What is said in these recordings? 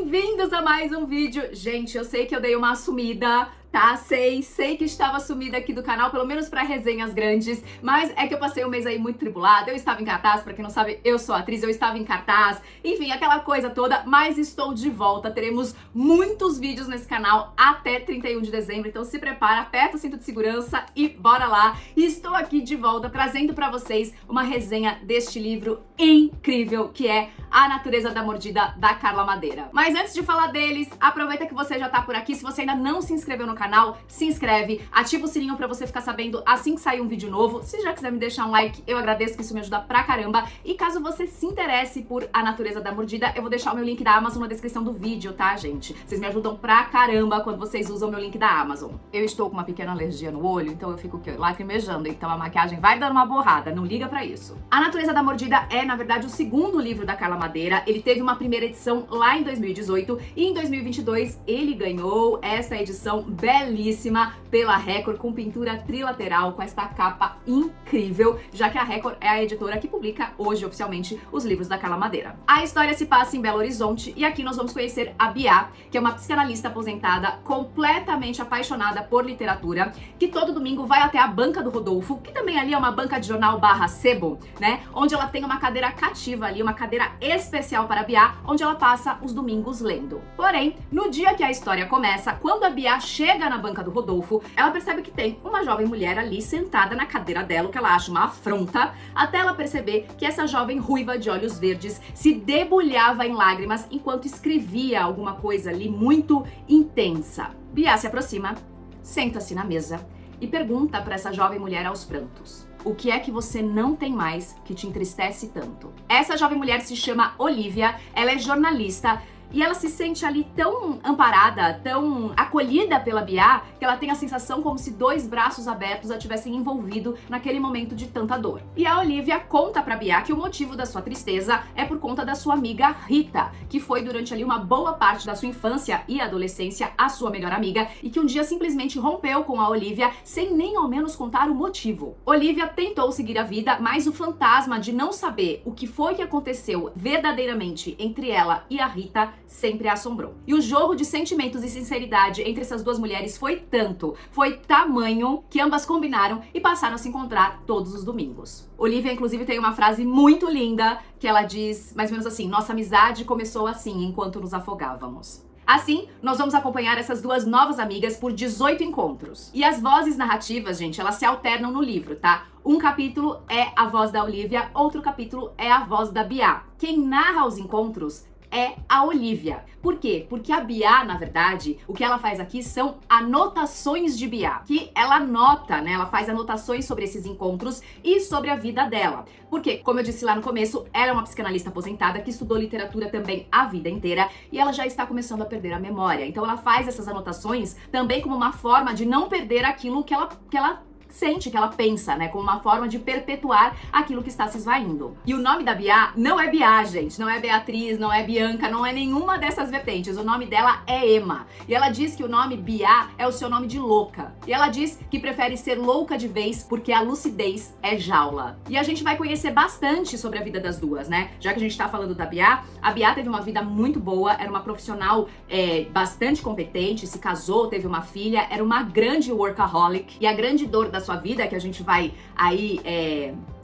Bem-vindos a mais um vídeo. Gente, eu sei que eu dei uma sumida, tá? Sei que estava sumida aqui do canal, pelo menos pra resenhas grandes, mas é que eu passei um mês aí muito tribulada, eu estava em cartaz, pra quem não sabe, eu sou atriz, eu estava em cartaz, enfim, aquela coisa toda, mas estou de volta, teremos muitos vídeos nesse canal até 31 de dezembro, então se prepara, aperta o cinto de segurança e bora lá. E estou aqui de volta, trazendo pra vocês uma resenha deste livro incrível, que é A Natureza da Mordida, da Carla Madeira. Mas antes de falar deles, aproveita que você já tá por aqui, se você ainda não se inscreveu no canal, se inscreve, ativa o sininho pra você ficar sabendo assim que sair um vídeo novo. Se já quiser me deixar um like, eu agradeço, que isso me ajuda pra caramba. E caso você se interesse por A Natureza da Mordida, eu vou deixar o meu link da Amazon na descrição do vídeo, tá, gente? Vocês me ajudam pra caramba quando vocês usam o meu link da Amazon. Eu estou com uma pequena alergia no olho, então eu fico aqui, lacrimejando, então a maquiagem vai dando uma borrada, não liga pra isso. A Natureza da Mordida é, na verdade, o segundo livro da Carla Madeira. Ele teve uma primeira edição lá em 2018 e em 2022 ele ganhou essa edição belíssima pela Record, com pintura trilateral, com esta capa incrível, já que a Record é a editora que publica hoje oficialmente os livros da Carla Madeira. A história se passa em Belo Horizonte e aqui nós vamos conhecer a Bia, que é uma psicanalista aposentada completamente apaixonada por literatura, que todo domingo vai até a banca do Rodolfo, que também ali é uma banca de jornal barra sebo, né? Onde ela tem uma cadeira cativa ali, uma cadeira especial para a Bia, onde ela passa os domingos lendo. Porém, no dia que a história começa, quando a Bia chega na banca do Rodolfo, ela percebe que tem uma jovem mulher ali sentada na cadeira dela, o que ela acha uma afronta, até ela perceber que essa jovem ruiva de olhos verdes se debulhava em lágrimas enquanto escrevia alguma coisa ali muito intensa. Bia se aproxima, senta-se na mesa e pergunta para essa jovem mulher aos prantos: o que é que você não tem mais que te entristece tanto? Essa jovem mulher se chama Olivia, ela é jornalista e ela se sente ali tão amparada, tão acolhida pela Bia, que ela tem a sensação como se dois braços abertos a tivessem envolvido naquele momento de tanta dor. E a Olivia conta pra Bia que o motivo da sua tristeza é por conta da sua amiga Rita, que foi durante ali uma boa parte da sua infância e adolescência a sua melhor amiga e que um dia simplesmente rompeu com a Olivia sem nem ao menos contar o motivo. Olivia tentou seguir a vida, mas o fantasma de não saber o que foi que aconteceu verdadeiramente entre ela e a Rita sempre a assombrou. E o jogo de sentimentos e sinceridade entre essas duas mulheres foi tamanho, que ambas combinaram e passaram a se encontrar todos os domingos. Olivia, inclusive, tem uma frase muito linda que ela diz mais ou menos assim: nossa amizade começou assim, enquanto nos afogávamos. Assim, nós vamos acompanhar essas duas novas amigas por 18 encontros. E as vozes narrativas, gente, elas se alternam no livro, tá? Um capítulo é a voz da Olivia, outro capítulo é a voz da Bia. Quem narra os encontros é a Olivia. Por quê? Porque a Bia, na verdade, o que ela faz aqui são anotações de Bia, que ela anota, né? Ela faz anotações sobre esses encontros e sobre a vida dela. Porque, como eu disse lá no começo, ela é uma psicanalista aposentada que estudou literatura também a vida inteira e ela já está começando a perder a memória. Então ela faz essas anotações também como uma forma de não perder aquilo que ela sente, que ela pensa, né? Como uma forma de perpetuar aquilo que está se esvaindo. E o nome da Bia não é Bia, gente. Não é Beatriz, não é Bianca, não é nenhuma dessas vertentes. O nome dela é Emma. E ela diz que o nome Bia é o seu nome de louca. E ela diz que prefere ser louca de vez porque a lucidez é jaula. E a gente vai conhecer bastante sobre a vida das duas, né? Já que a gente tá falando da Bia, a Bia teve uma vida muito boa, era uma profissional bastante competente, se casou, teve uma filha, era uma grande workaholic. E a grande dor da sua vida, que a gente vai aí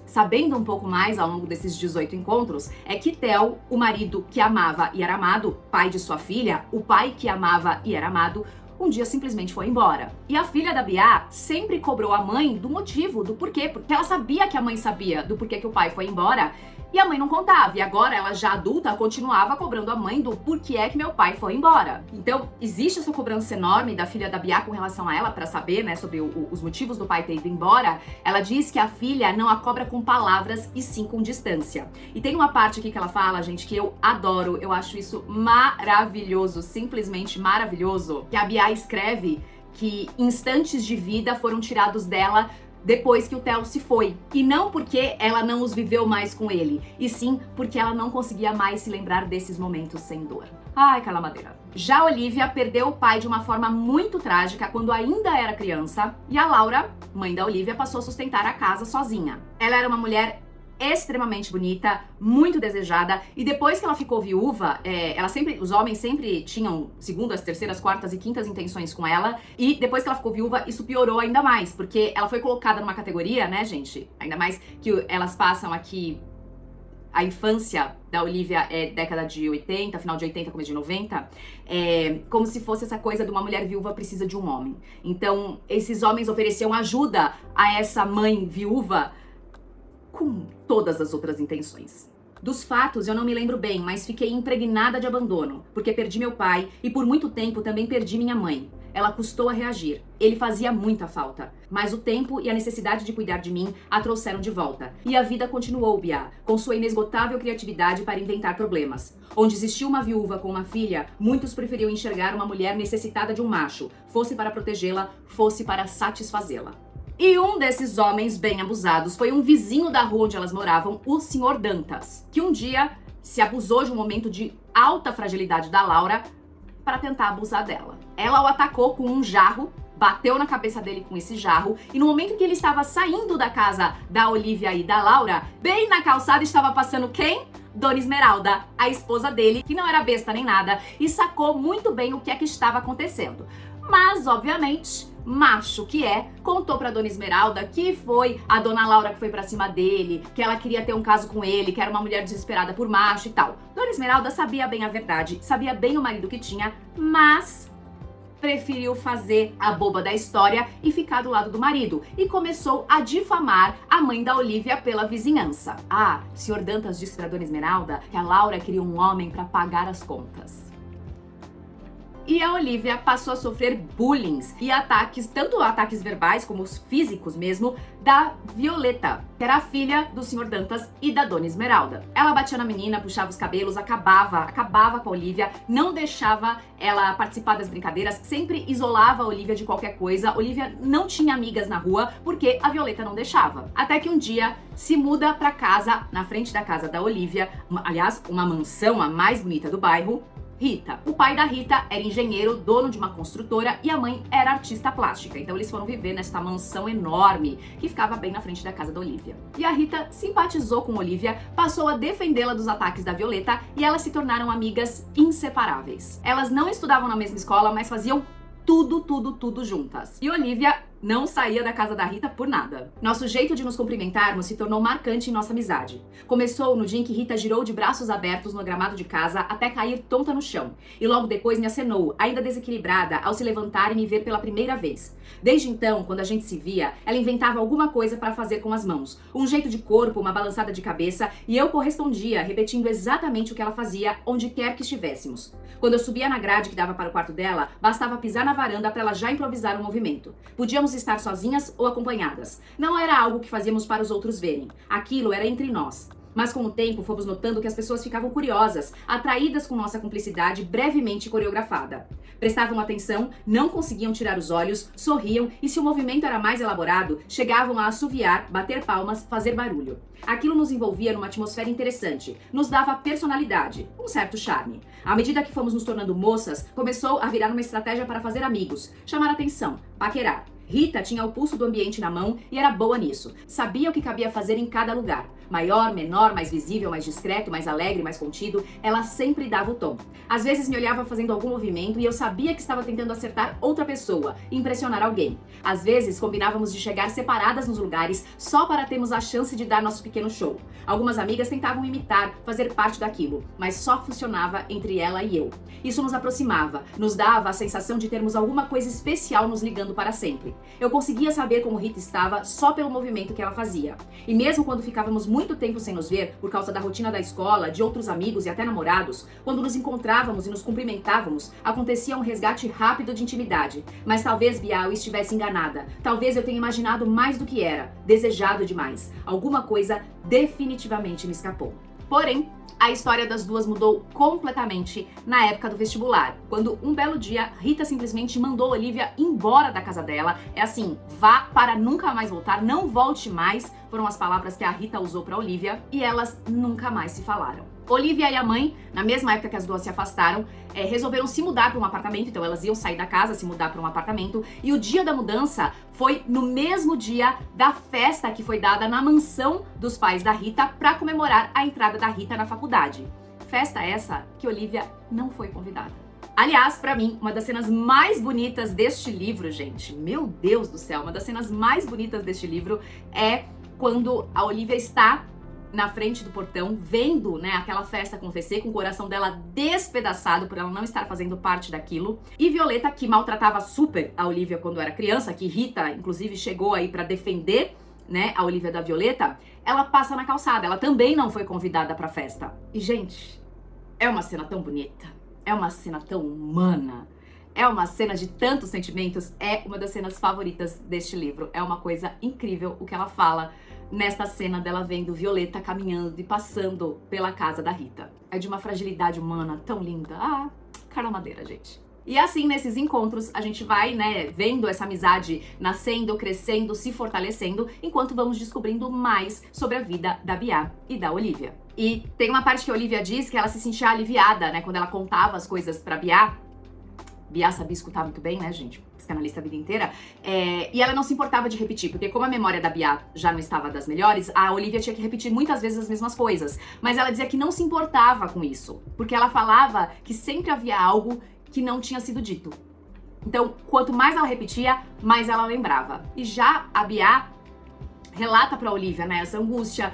sabendo um pouco mais ao longo desses 18 encontros, é que Theo, o marido que amava e era amado, pai de sua filha, o pai que amava e era amado, um dia simplesmente foi embora. E a filha da Bia sempre cobrou a mãe do motivo, do porquê, porque ela sabia que a mãe sabia do porquê que o pai foi embora, e a mãe não contava. E agora ela, já adulta, continuava cobrando a mãe do porquê é que meu pai foi embora. Então, existe essa cobrança enorme da filha da Bia com relação a ela, pra saber, né, sobre os motivos do pai ter ido embora. Ela diz que a filha não a cobra com palavras e sim com distância. E tem uma parte aqui que ela fala, gente, que eu adoro, eu acho isso maravilhoso, simplesmente maravilhoso, que a Bia escreve que instantes de vida foram tirados dela depois que o Theo se foi. E não porque ela não os viveu mais com ele, e sim porque ela não conseguia mais se lembrar desses momentos sem dor. Ai, Carla Madeira. Já a Olivia perdeu o pai de uma forma muito trágica quando ainda era criança, e a Laura, mãe da Olivia, passou a sustentar a casa sozinha. Ela era uma mulher extremamente bonita, muito desejada, e depois que ela ficou viúva, os homens sempre tinham segundas, terceiras, quartas e quintas intenções com ela, e depois que ela ficou viúva, isso piorou ainda mais, porque ela foi colocada numa categoria, né, gente, ainda mais que elas passam aqui. A infância da Olivia é década de 80, final de 80, começo de 90, como se fosse essa coisa de uma mulher viúva precisa de um homem. Então, esses homens ofereciam ajuda a essa mãe viúva com todas as outras intenções. Dos fatos eu não me lembro bem, mas fiquei impregnada de abandono, porque perdi meu pai e por muito tempo também perdi minha mãe. Ela custou a reagir. Ele fazia muita falta. Mas o tempo e a necessidade de cuidar de mim a trouxeram de volta. E a vida continuou, Bia, com sua inesgotável criatividade para inventar problemas. Onde existiu uma viúva com uma filha, muitos preferiam enxergar uma mulher necessitada de um macho, fosse para protegê-la, fosse para satisfazê-la. E um desses homens bem abusados foi um vizinho da rua onde elas moravam, o Sr. Dantas, que um dia se abusou de um momento de alta fragilidade da Laura para tentar abusar dela. Ela o atacou com um jarro, bateu na cabeça dele com esse jarro, e no momento que ele estava saindo da casa da Olivia e da Laura, bem na calçada estava passando quem? Dona Esmeralda, a esposa dele, que não era besta nem nada, e sacou muito bem o que é que estava acontecendo. Mas, obviamente, macho que contou pra Dona Esmeralda que foi a Dona Laura que foi pra cima dele, que ela queria ter um caso com ele, que era uma mulher desesperada por macho e tal. Dona Esmeralda sabia bem a verdade, sabia bem o marido que tinha, mas preferiu fazer a boba da história e ficar do lado do marido, e começou a difamar a mãe da Olivia pela vizinhança. Ah, o Sr. Dantas disse pra Dona Esmeralda que a Laura queria um homem pra pagar as contas. E a Olivia passou a sofrer bullying e ataques, tanto ataques verbais como os físicos mesmo, da Violeta, que era a filha do Sr. Dantas e da Dona Esmeralda. Ela batia na menina, puxava os cabelos, acabava com a Olivia, não deixava ela participar das brincadeiras, sempre isolava a Olivia de qualquer coisa. A Olivia não tinha amigas na rua porque a Violeta não deixava. Até que um dia se muda pra casa, na frente da casa da Olivia, aliás, uma mansão a mais bonita do bairro, Rita. O pai da Rita era engenheiro, dono de uma construtora, e a mãe era artista plástica. Então eles foram viver nesta mansão enorme que ficava bem na frente da casa da Olivia. E a Rita simpatizou com Olivia, passou a defendê-la dos ataques da Violeta e elas se tornaram amigas inseparáveis. Elas não estudavam na mesma escola, mas faziam tudo juntas. E Olivia não saía da casa da Rita por nada. Nosso jeito de nos cumprimentarmos se tornou marcante em nossa amizade. Começou no dia em que Rita girou de braços abertos no gramado de casa até cair tonta no chão. E logo depois me acenou, ainda desequilibrada, ao se levantar e me ver pela primeira vez. Desde então, quando a gente se via, ela inventava alguma coisa para fazer com as mãos. Um jeito de corpo, uma balançada de cabeça, e eu correspondia, repetindo exatamente o que ela fazia, onde quer que estivéssemos. Quando eu subia na grade que dava para o quarto dela, bastava pisar na varanda para ela já improvisar um movimento. Podíamos estar sozinhas ou acompanhadas. Não era algo que fazíamos para os outros verem. Aquilo era entre nós. Mas com o tempo fomos notando que as pessoas ficavam curiosas, atraídas com nossa cumplicidade brevemente coreografada. Prestavam atenção, não conseguiam tirar os olhos, sorriam e, se o movimento era mais elaborado, chegavam a assoviar, bater palmas, fazer barulho. Aquilo nos envolvia numa atmosfera interessante, nos dava personalidade, um certo charme. À medida que fomos nos tornando moças, começou a virar uma estratégia para fazer amigos, chamar atenção, paquerar. Rita tinha o pulso do ambiente na mão e era boa nisso. Sabia o que cabia fazer em cada lugar. Maior, menor, mais visível, mais discreto, mais alegre, mais contido, ela sempre dava o tom. Às vezes me olhava fazendo algum movimento e eu sabia que estava tentando acertar outra pessoa, impressionar alguém. Às vezes combinávamos de chegar separadas nos lugares só para termos a chance de dar nosso pequeno show. Algumas amigas tentavam imitar, fazer parte daquilo, mas só funcionava entre ela e eu. Isso nos aproximava, nos dava a sensação de termos alguma coisa especial nos ligando para sempre. Eu conseguia saber como Rita estava só pelo movimento que ela fazia. E mesmo quando ficávamos muito tempo sem nos ver, por causa da rotina da escola, de outros amigos e até namorados, quando nos encontrávamos e nos cumprimentávamos, acontecia um resgate rápido de intimidade. Mas talvez, Bia, eu estivesse enganada. Talvez eu tenha imaginado mais do que era, desejado demais. Alguma coisa definitivamente me escapou. Porém, a história das duas mudou completamente na época do vestibular, quando um belo dia Rita simplesmente mandou Olivia embora da casa dela. É assim, vá para nunca mais voltar, não volte mais, foram as palavras que a Rita usou para Olivia, e elas nunca mais se falaram. Olivia e a mãe, na mesma época que as duas se afastaram, resolveram se mudar para um apartamento, então elas iam sair da casa, se mudar para um apartamento, e o dia da mudança foi no mesmo dia da festa que foi dada na mansão dos pais da Rita para comemorar a entrada da Rita na faculdade. Festa essa que Olivia não foi convidada. Aliás, pra mim, uma das cenas mais bonitas deste livro, gente, meu Deus do céu, uma das cenas mais bonitas deste livro é quando a Olivia está na frente do portão, vendo, né, aquela festa acontecer, com o coração dela despedaçado por ela não estar fazendo parte daquilo. E Violeta, que maltratava super a Olivia quando era criança, que Rita, inclusive, chegou aí pra defender, né, a Olivia da Violeta, ela passa na calçada, ela também não foi convidada pra festa. E, gente, é uma cena tão bonita, é uma cena tão humana, é uma cena de tantos sentimentos, é uma das cenas favoritas deste livro. É uma coisa incrível o que ela fala nesta cena dela vendo Violeta caminhando e passando pela casa da Rita. É de uma fragilidade humana tão linda. Ah, Carla Madeira, gente. E assim, nesses encontros, a gente vai, né, vendo essa amizade nascendo, crescendo, se fortalecendo, enquanto vamos descobrindo mais sobre a vida da Bia e da Olivia. E tem uma parte que a Olivia diz que ela se sentia aliviada, né, quando ela contava as coisas pra Bia. Bia sabia escutar muito bem, né, gente? Psicanalista a vida inteira. E ela não se importava de repetir, porque como a memória da Bia já não estava das melhores, a Olivia tinha que repetir muitas vezes as mesmas coisas. Mas ela dizia que não se importava com isso, porque ela falava que sempre havia algo que não tinha sido dito. Então, quanto mais ela repetia, mais ela lembrava. E já a Bia relata pra Olivia, né, essa angústia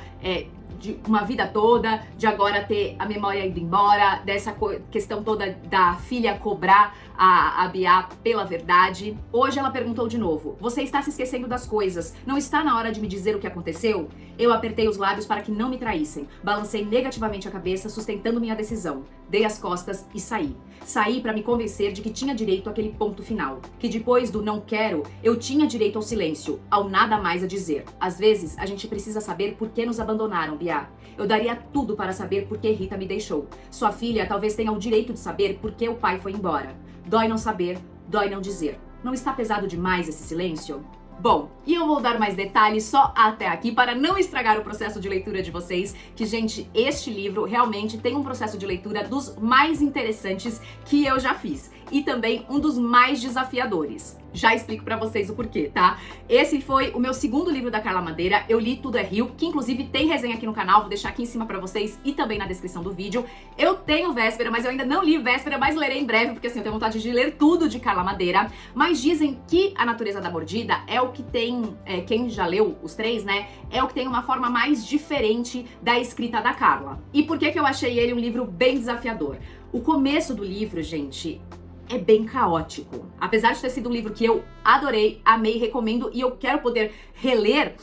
de uma vida toda, de agora ter a memória indo embora, dessa questão toda da filha cobrar a Bia pela verdade. Hoje ela perguntou de novo: você está se esquecendo das coisas? Não está na hora de me dizer o que aconteceu? Eu apertei os lábios para que não me traíssem. Balancei negativamente a cabeça, sustentando minha decisão. Dei as costas e saí. Saí para me convencer de que tinha direito àquele ponto final. Que depois do não quero, eu tinha direito ao silêncio, ao nada mais a dizer. Às vezes, a gente precisa saber por que nos abandonaram, Bia. Eu daria tudo para saber por que Rita me deixou. Sua filha talvez tenha o direito de saber por que o pai foi embora. Dói não saber, dói não dizer. Não está pesado demais esse silêncio? Bom, e eu vou dar mais detalhes só até aqui para não estragar o processo de leitura de vocês, que, gente, este livro realmente tem um processo de leitura dos mais interessantes que eu já fiz e também um dos mais desafiadores. Já explico pra vocês o porquê, tá? Esse foi o meu segundo livro da Carla Madeira, Eu Li Tudo é Rio, que inclusive tem resenha aqui no canal, vou deixar aqui em cima pra vocês e também na descrição do vídeo. Eu tenho Véspera, mas eu ainda não li Véspera, mas lerei em breve, porque assim, eu tenho vontade de ler tudo de Carla Madeira. Mas dizem que A Natureza da Mordida é o que tem, quem já leu os três, né, é o que tem uma forma mais diferente da escrita da Carla. E por que que eu achei ele um livro bem desafiador? O começo do livro, gente, é bem caótico. Apesar de ter sido um livro que eu adorei, amei, recomendo e eu quero poder reler,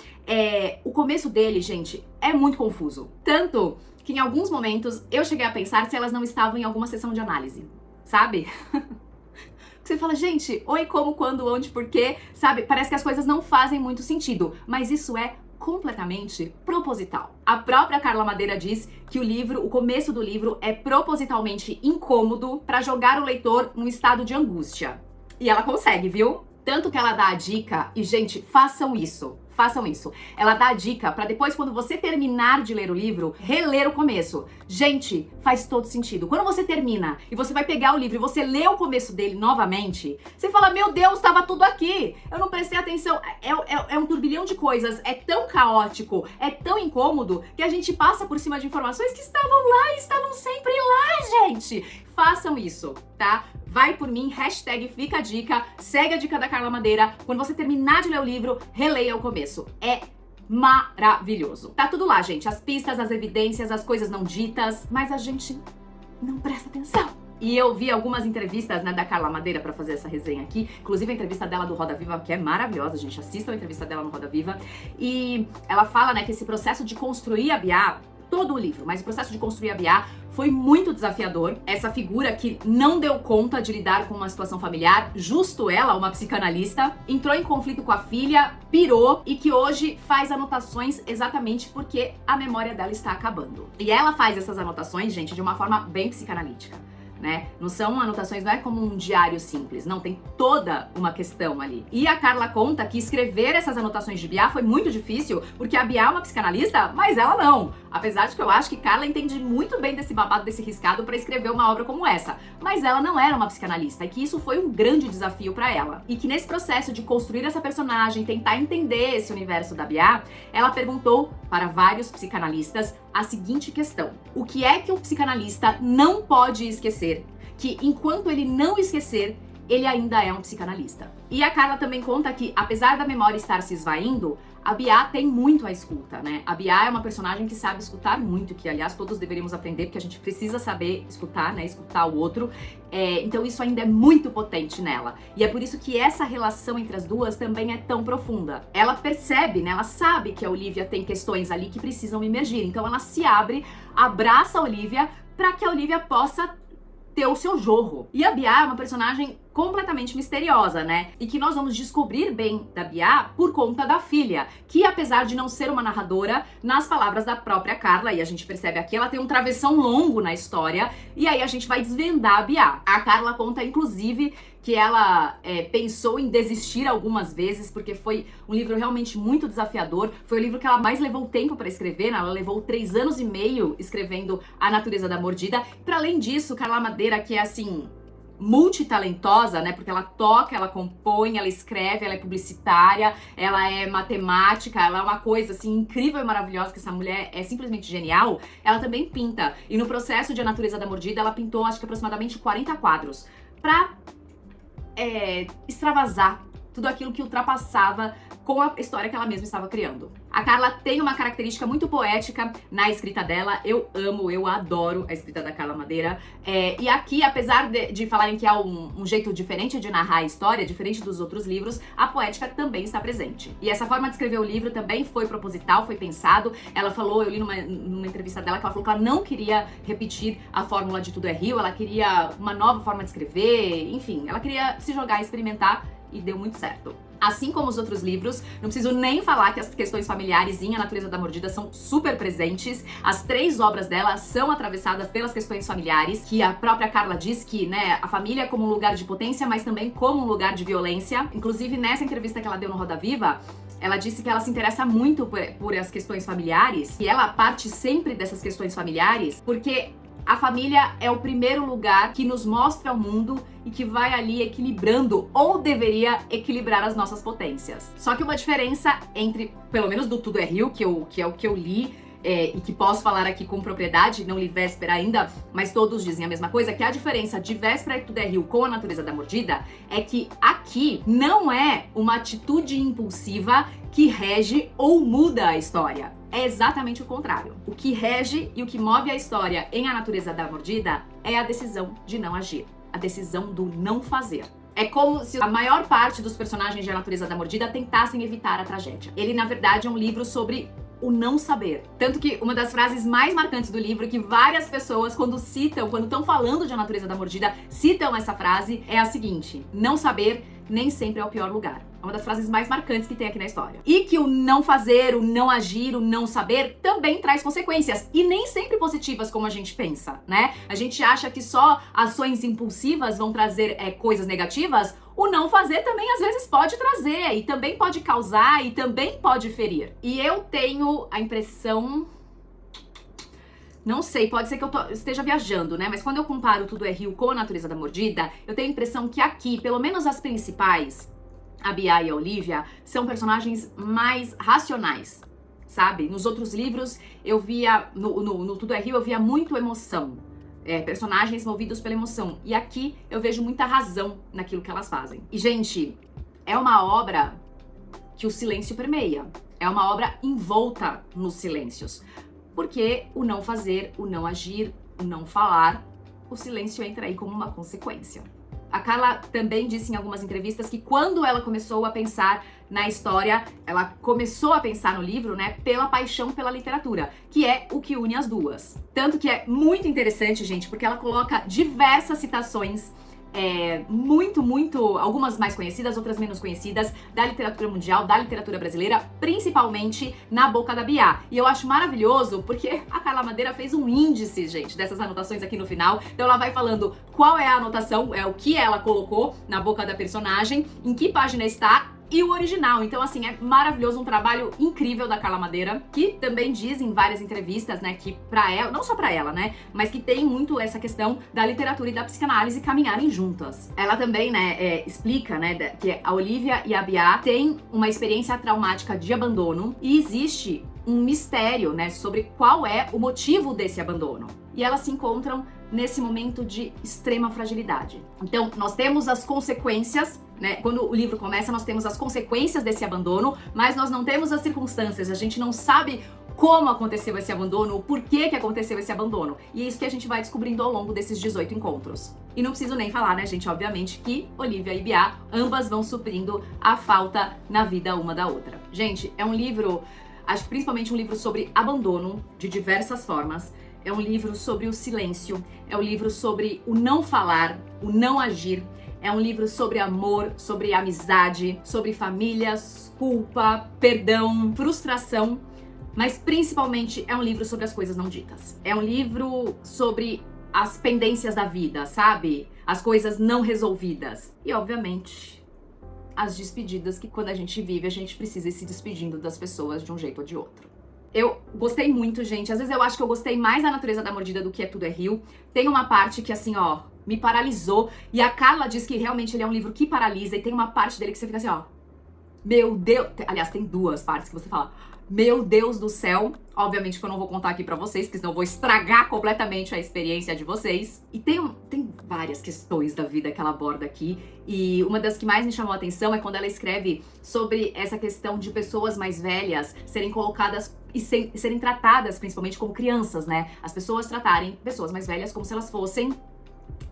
o começo dele, gente, é muito confuso. Tanto que em alguns momentos eu cheguei a pensar se elas não estavam em alguma sessão de análise, sabe? Você fala, gente, oi, como, quando, onde, porquê, sabe? Parece que as coisas não fazem muito sentido, mas isso é completamente proposital. A própria Carla Madeira diz que o começo do livro é propositalmente incômodo para jogar o leitor num estado de angústia. E ela consegue, viu? Tanto que ela dá a dica, e gente, façam isso. Façam isso. Ela dá a dica pra depois, quando você terminar de ler o livro, reler o começo. Gente, faz todo sentido. Quando você termina e você vai pegar o livro e você lê o começo dele novamente, você fala, meu Deus, estava tudo aqui. Eu não prestei atenção. É um turbilhão de coisas. É tão caótico, é tão incômodo, que a gente passa por cima de informações que estavam lá e estavam sempre lá, gente. Façam isso, tá? Vai por mim, hashtag fica a dica, segue a dica da Carla Madeira. Quando você terminar de ler o livro, releia o começo. É maravilhoso. Tá tudo lá, gente. As pistas, as evidências, as coisas não ditas, mas a gente não presta atenção. E eu vi algumas entrevistas, né, da Carla Madeira pra fazer essa resenha aqui. Inclusive a entrevista dela do Roda Viva, que é maravilhosa, gente. Assistam a entrevista dela no Roda Viva. E ela fala, né, que esse processo de construir a Bia, todo o livro, mas o processo de construir a Bia foi muito desafiador. Essa figura que não deu conta de lidar com uma situação familiar, justo ela, uma psicanalista, entrou em conflito com a filha, pirou e que hoje faz anotações exatamente porque a memória dela está acabando. E ela faz essas anotações, gente, de uma forma bem psicanalítica, né? Não são anotações, não é como um diário simples, não, tem toda uma questão ali. E a Carla conta que escrever essas anotações de Bia foi muito difícil, porque a Bia é uma psicanalista, mas ela não. Apesar de que eu acho que Carla entende muito bem desse babado, desse riscado pra escrever uma obra como essa. Mas ela não era uma psicanalista e que isso foi um grande desafio pra ela. E que nesse processo de construir essa personagem, tentar entender esse universo da Bia, ela perguntou para vários psicanalistas a seguinte questão: o que é que o psicanalista não pode esquecer? Que enquanto ele não esquecer, ele ainda é um psicanalista. E a Carla também conta que, apesar da memória estar se esvaindo, a Bia tem muito a escuta, né? A Bia é uma personagem que sabe escutar muito, que aliás todos deveríamos aprender, porque a gente precisa saber escutar, né? Escutar o outro. Então isso ainda é muito potente nela. E é por isso que essa relação entre as duas também é tão profunda. Ela percebe, né? Ela sabe que a Olivia tem questões ali que precisam emergir. Então ela se abre, abraça a Olivia para que a Olivia possa ter o seu jorro. E a Bia é uma personagem completamente misteriosa, né? E que nós vamos descobrir bem da Bia por conta da filha, que apesar de não ser uma narradora, nas palavras da própria Carla, e a gente percebe aqui, ela tem um travessão longo na história, e aí a gente vai desvendar a Bia. A Carla conta, inclusive, que ela pensou em desistir algumas vezes, porque foi um livro realmente muito desafiador. Foi o livro que ela mais levou tempo para escrever, né? Ela levou 3 anos e meio escrevendo A Natureza da Mordida. Para além disso, Carla Madeira, que é assim, multitalentosa, né? Porque ela toca, ela compõe, ela escreve, ela é publicitária, ela é matemática, ela é uma coisa assim incrível e maravilhosa, que essa mulher é simplesmente genial. Ela também pinta. E no processo de A Natureza da Mordida, ela pintou acho que aproximadamente 40 quadros pra extravasar tudo aquilo que ultrapassava com a história que ela mesma estava criando. A Carla tem uma característica muito poética na escrita dela. Eu amo, eu adoro a escrita da Carla Madeira. E aqui, apesar de falarem que há um jeito diferente de narrar a história, diferente dos outros livros, a poética também está presente. E essa forma de escrever o livro também foi proposital, foi pensado. Ela falou, eu li numa entrevista dela, que ela falou que ela não queria repetir a fórmula de Tudo é Rio, ela queria uma nova forma de escrever, enfim, ela queria se jogar, experimentar, e deu muito certo. Assim como os outros livros, não preciso nem falar que as questões familiares em A Natureza da Mordida são super presentes. As 3 obras dela são atravessadas pelas questões familiares, que a própria Carla diz que, né, a família é como um lugar de potência, mas também como um lugar de violência. Inclusive, nessa entrevista que ela deu no Roda Viva, ela disse que ela se interessa muito por as questões familiares, e ela parte sempre dessas questões familiares, porque a família é o primeiro lugar que nos mostra o mundo e que vai ali equilibrando, ou deveria equilibrar, as nossas potências. Só que uma diferença entre, pelo menos do Tudo é Rio, que é o que eu li, e que posso falar aqui com propriedade, não li Véspera ainda, mas todos dizem a mesma coisa, que a diferença de Véspera e Tudo é Rio com A Natureza da Mordida é que aqui não é uma atitude impulsiva que rege ou muda a história. É exatamente o contrário. O que rege e o que move a história em A Natureza da Mordida é a decisão de não agir, a decisão do não fazer. É como se a maior parte dos personagens de A Natureza da Mordida tentassem evitar a tragédia. Ele, na verdade, é um livro sobre o não saber. Tanto que uma das frases mais marcantes do livro, que várias pessoas, quando estão falando de A Natureza da Mordida, citam essa frase, é a seguinte: não saber nem sempre é o pior lugar. É uma das frases mais marcantes que tem aqui na história. E que o não fazer, o não agir, o não saber também traz consequências. E nem sempre positivas, como a gente pensa, né? A gente acha que só ações impulsivas vão trazer coisas negativas. O não fazer também às vezes pode trazer, e também pode causar, e também pode ferir. E eu tenho a impressão... Não sei, pode ser que eu esteja viajando, né? Mas quando eu comparo Tudo é Rio com A Natureza da Mordida, eu tenho a impressão que aqui, pelo menos as principais, a Bia e a Olivia, são personagens mais racionais, sabe? Nos outros livros, eu via, no Tudo é Rio, eu via muito emoção. Personagens movidos pela emoção. E aqui eu vejo muita razão naquilo que elas fazem. E, gente, é uma obra que o silêncio permeia. É uma obra envolta nos silêncios. Porque o não fazer, o não agir, o não falar, o silêncio entra aí como uma consequência. A Carla também disse em algumas entrevistas que quando ela começou a pensar na história, ela começou a pensar no livro, né, pela paixão pela literatura, que é o que une as duas. Tanto que é muito interessante, gente, porque ela coloca diversas citações, algumas mais conhecidas, outras menos conhecidas, da literatura mundial, da literatura brasileira, principalmente na boca da Bia. E eu acho maravilhoso porque a Carla Madeira fez um índice, gente, dessas anotações aqui no final. Então ela vai falando qual é a anotação, o que ela colocou na boca da personagem, em que página está e o original. Então, assim, é maravilhoso, um trabalho incrível da Carla Madeira, que também diz em várias entrevistas, né, que pra ela, não só pra ela, né, mas que tem muito essa questão da literatura e da psicanálise caminharem juntas. Ela também, né, explica, né, que a Olivia e a Bia têm uma experiência traumática de abandono e existe um mistério, né, sobre qual é o motivo desse abandono. E elas se encontram nesse momento de extrema fragilidade. Então, nós temos as consequências, né? Quando o livro começa, nós temos as consequências desse abandono, mas nós não temos as circunstâncias. A gente não sabe como aconteceu esse abandono, o porquê que aconteceu esse abandono. E é isso que a gente vai descobrindo ao longo desses 18 encontros. E não preciso nem falar, né, gente, obviamente, que Olivia e Bia, ambas vão suprindo a falta na vida uma da outra. Gente, é um livro, acho que principalmente um livro sobre abandono, de diversas formas. É um livro sobre o silêncio, é um livro sobre o não falar, o não agir. É um livro sobre amor, sobre amizade, sobre famílias, culpa, perdão, frustração. Mas principalmente é um livro sobre as coisas não ditas. É um livro sobre as pendências da vida, sabe? As coisas não resolvidas. E, obviamente, as despedidas que quando a gente vive, a gente precisa ir se despedindo das pessoas de um jeito ou de outro. Eu gostei muito, gente. Às vezes eu acho que eu gostei mais da Natureza da Mordida do que É Tudo é Rio. Tem uma parte que, assim, ó, me paralisou. E a Carla diz que realmente ele é um livro que paralisa. E tem uma parte dele que você fica assim, ó, meu Deus... Aliás, tem duas partes que você fala, meu Deus do céu. Obviamente que eu não vou contar aqui pra vocês, porque senão eu vou estragar completamente a experiência de vocês. E tem várias questões da vida que ela aborda aqui. E uma das que mais me chamou a atenção é quando ela escreve sobre essa questão de pessoas mais velhas serem colocadas e serem tratadas principalmente como crianças, né? As pessoas tratarem pessoas mais velhas como se elas fossem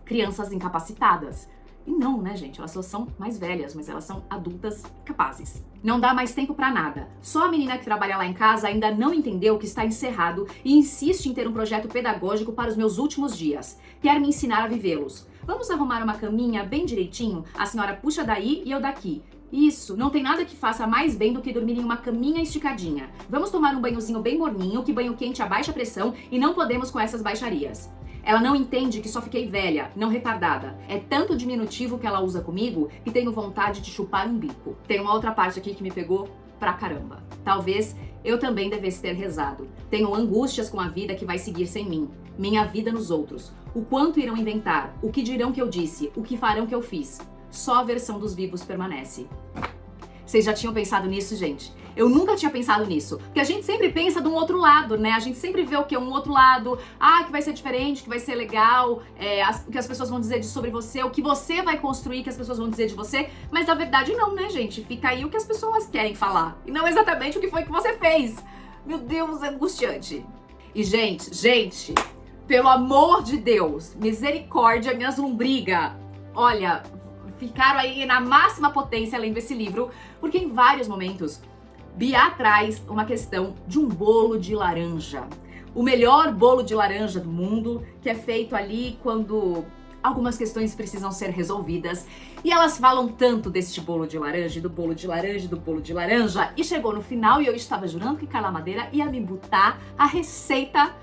crianças incapacitadas. E não, né, gente? Elas só são mais velhas, mas elas são adultas capazes. Não dá mais tempo pra nada. Só a menina que trabalha lá em casa ainda não entendeu que está encerrado e insiste em ter um projeto pedagógico para os meus últimos dias. Quer me ensinar a vivê-los. Vamos arrumar uma caminha bem direitinho? A senhora puxa daí e eu daqui. Isso, não tem nada que faça mais bem do que dormir em uma caminha esticadinha. Vamos tomar um banhozinho bem morninho, que banho quente abaixa a pressão e não podemos com essas baixarias. Ela não entende que só fiquei velha, não retardada. É tanto diminutivo que ela usa comigo que tenho vontade de chupar um bico. Tem uma outra parte aqui que me pegou pra caramba. Talvez eu também devesse ter rezado. Tenho angústias com a vida que vai seguir sem mim. Minha vida nos outros. O quanto irão inventar, o que dirão que eu disse, o que farão que eu fiz. Só a versão dos vivos permanece. Vocês já tinham pensado nisso, gente? Eu nunca tinha pensado nisso. Porque a gente sempre pensa de um outro lado, né? A gente sempre vê o quê? Um outro lado. Ah, que vai ser diferente, que vai ser legal. O que as pessoas vão dizer sobre você. O que você vai construir, que as pessoas vão dizer de você. Mas na verdade não, né, gente? Fica aí o que as pessoas querem falar. E não exatamente o que foi que você fez. Meu Deus, é angustiante. E, gente, pelo amor de Deus, misericórdia, minhas lombriga. Olha, ficaram aí na máxima potência lendo esse livro, porque em vários momentos Bia traz uma questão de um bolo de laranja. O melhor bolo de laranja do mundo, que é feito ali quando algumas questões precisam ser resolvidas. E elas falam tanto deste bolo de laranja, do bolo de laranja, do bolo de laranja. E chegou no final e eu estava jurando que Carla Madeira ia me botar a receita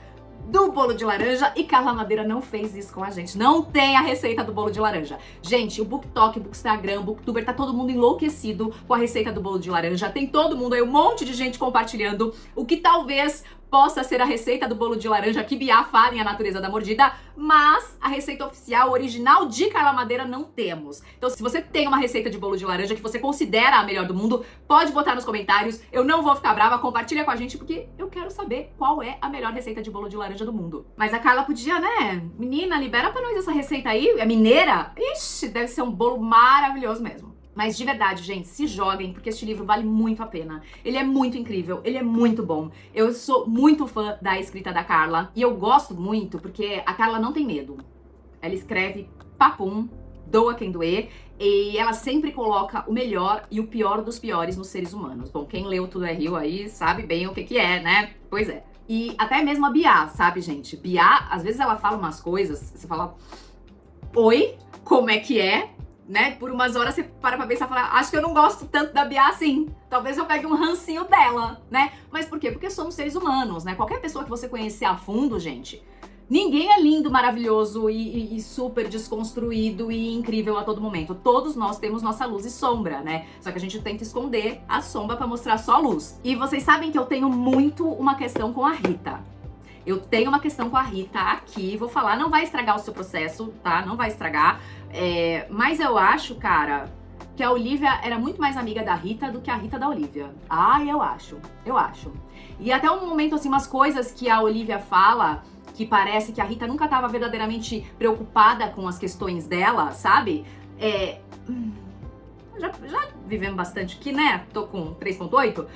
do bolo de laranja e Carla Madeira não fez isso com a gente. Não tem a receita do bolo de laranja. Gente, o BookTok, o Bookstagram, o Booktuber, tá todo mundo enlouquecido com a receita do bolo de laranja. Tem todo mundo aí, um monte de gente compartilhando o que talvez possa ser a receita do bolo de laranja que Bia fala em A Natureza da Mordida, mas a receita oficial, original de Carla Madeira, não temos. Então, se você tem uma receita de bolo de laranja que você considera a melhor do mundo, pode botar nos comentários. Eu não vou ficar brava, compartilha com a gente, porque eu quero saber qual é a melhor receita de bolo de laranja do mundo. Mas a Carla podia, né? Menina, libera pra nós essa receita aí. É mineira? Ixi, deve ser um bolo maravilhoso mesmo. Mas de verdade, gente, se joguem, porque este livro vale muito a pena. Ele é muito incrível, ele é muito bom. Eu sou muito fã da escrita da Carla. E eu gosto muito porque a Carla não tem medo. Ela escreve papum, doa quem doer. E ela sempre coloca o melhor e o pior dos piores nos seres humanos. Bom, quem leu Tudo é Rio aí sabe bem o que é, né? Pois é. E até mesmo a Bia, sabe, gente? Bia, às vezes ela fala umas coisas, você fala... Oi? Como é que é? Né? Por umas horas você para pra pensar e fala, acho que eu não gosto tanto da Bia assim. Talvez eu pegue um rancinho dela, né? Mas por quê? Porque somos seres humanos, né? Qualquer pessoa que você conhecer a fundo, gente, Ninguém é lindo, maravilhoso e super desconstruído e incrível a todo momento. Todos nós temos nossa luz e sombra, né? Só que a gente tenta esconder a sombra pra mostrar só a luz. E vocês sabem que eu tenho muito uma questão com a Rita. Eu tenho uma questão com a Rita aqui, vou falar, não vai estragar o seu processo, tá? Não vai estragar. Mas eu acho, cara, que a Olivia era muito mais amiga da Rita do que a Rita da Olivia. Eu acho. E até um momento, assim, umas coisas que a Olivia fala, que parece que a Rita nunca estava verdadeiramente preocupada com as questões dela, sabe? Já vivemos bastante aqui, né? Tô com 3.8.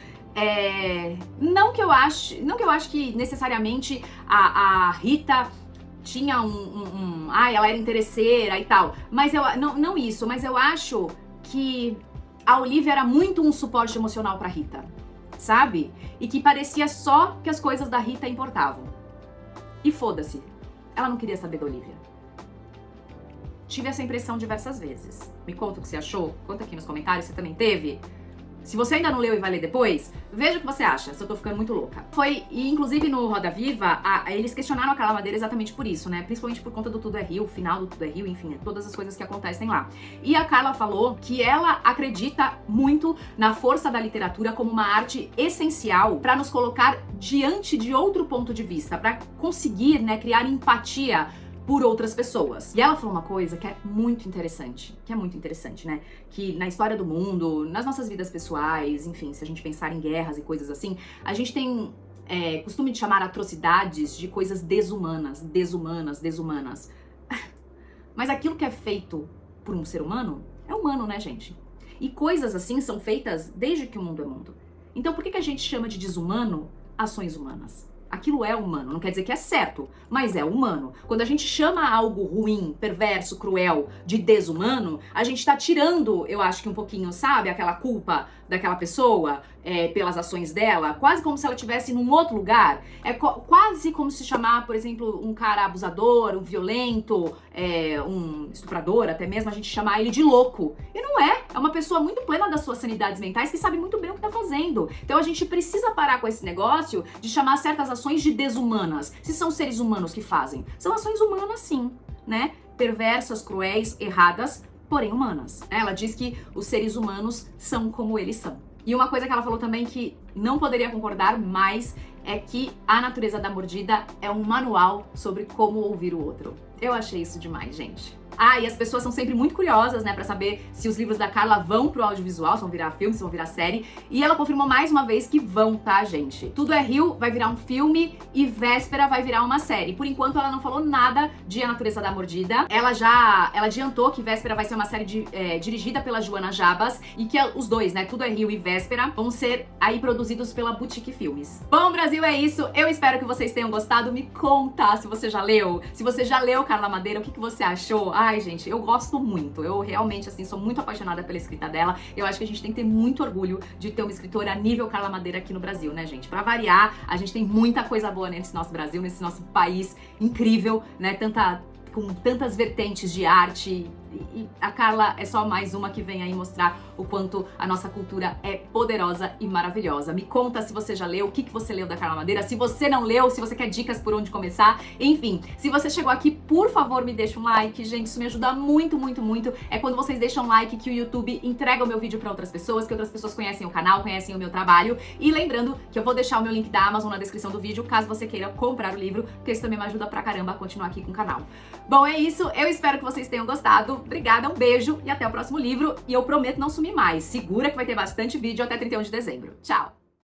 Não que eu acho que necessariamente a Rita tinha ela era interesseira e tal. Mas não isso, mas eu acho que a Olivia era muito um suporte emocional pra Rita, sabe? E que parecia só que as coisas da Rita importavam. E foda-se, ela não queria saber da Olivia. Tive essa impressão diversas vezes. Me conta o que você achou, conta aqui nos comentários, você também teve? Se você ainda não leu e vai ler depois, veja o que você acha, se eu tô ficando muito louca. E inclusive no Roda Viva, eles questionaram a Carla Madeira exatamente por isso, né? Principalmente por conta do Tudo é Rio, o final do Tudo é Rio, enfim, todas as coisas que acontecem lá. E a Carla falou que ela acredita muito na força da literatura como uma arte essencial para nos colocar diante de outro ponto de vista, para conseguir, né, criar empatia por outras pessoas. E ela falou uma coisa que é muito interessante, né? Que na história do mundo, nas nossas vidas pessoais, enfim, se a gente pensar em guerras e coisas assim, a gente tem costume de chamar atrocidades de coisas desumanas. Mas aquilo que é feito por um ser humano, é humano, né, gente? E coisas assim são feitas desde que o mundo é mundo. Então por que a gente chama de desumano ações humanas? Aquilo é humano, não quer dizer que é certo, mas é humano. Quando a gente chama algo ruim, perverso, cruel de desumano, a gente tá tirando, eu acho que um pouquinho, sabe, aquela culpa daquela pessoa pelas ações dela, quase como se ela estivesse num outro lugar. Quase como se chamar, por exemplo, um cara abusador, um violento, um estuprador, até mesmo a gente chamar ele de louco. E não é uma pessoa muito plena das suas sanidades mentais que sabe muito bem o que tá fazendo. Então a gente precisa parar com esse negócio de chamar certas ações de desumanas. Se são seres humanos que fazem, são ações humanas sim, né? Perversas, cruéis, erradas, porém humanas. Ela diz que os seres humanos são como eles são. E uma coisa que ela falou também que não poderia concordar mais é que A Natureza da Mordida é um manual sobre como ouvir o outro. Eu achei isso demais, gente. E as pessoas são sempre muito curiosas, né, pra saber se os livros da Carla vão pro audiovisual, se vão virar filme, se vão virar série. E ela confirmou mais uma vez que vão, tá, gente? Tudo é Rio vai virar um filme e Véspera vai virar uma série. Por enquanto, ela não falou nada de A Natureza da Mordida. Ela adiantou que Véspera vai ser uma série dirigida pela Joana Jabas e que os dois, né, Tudo é Rio e Véspera, vão ser aí produzidos pela Boutique Filmes. Bom, Brasil, é isso. Eu espero que vocês tenham gostado. Me conta se você já leu. Se você já leu Carla Madeira, o que você achou? Ai, gente, eu gosto muito. Eu realmente, assim, sou muito apaixonada pela escrita dela. Eu acho que a gente tem que ter muito orgulho de ter uma escritora a nível Carla Madeira aqui no Brasil, né, gente? Pra variar, a gente tem muita coisa boa nesse nosso Brasil, nesse nosso país incrível, né? Com tantas vertentes de arte. E a Carla é só mais uma que vem aí mostrar o quanto a nossa cultura é poderosa e maravilhosa. Me conta se você já leu, o que você leu da Carla Madeira. Se você não leu, se você quer dicas por onde começar. Enfim, se você chegou aqui, por favor, me deixa um like. Gente, isso me ajuda muito, muito, muito. É quando vocês deixam um like que o YouTube entrega o meu vídeo pra outras pessoas, que outras pessoas conhecem o canal, conhecem o meu trabalho. E lembrando que eu vou deixar o meu link da Amazon na descrição do vídeo, caso você queira comprar o livro, porque isso também me ajuda pra caramba a continuar aqui com o canal. Bom, é isso. Eu espero que vocês tenham gostado. Obrigada, um beijo e até o próximo livro. E eu prometo não sumir mais. Segura que vai ter bastante vídeo até 31 de dezembro. Tchau!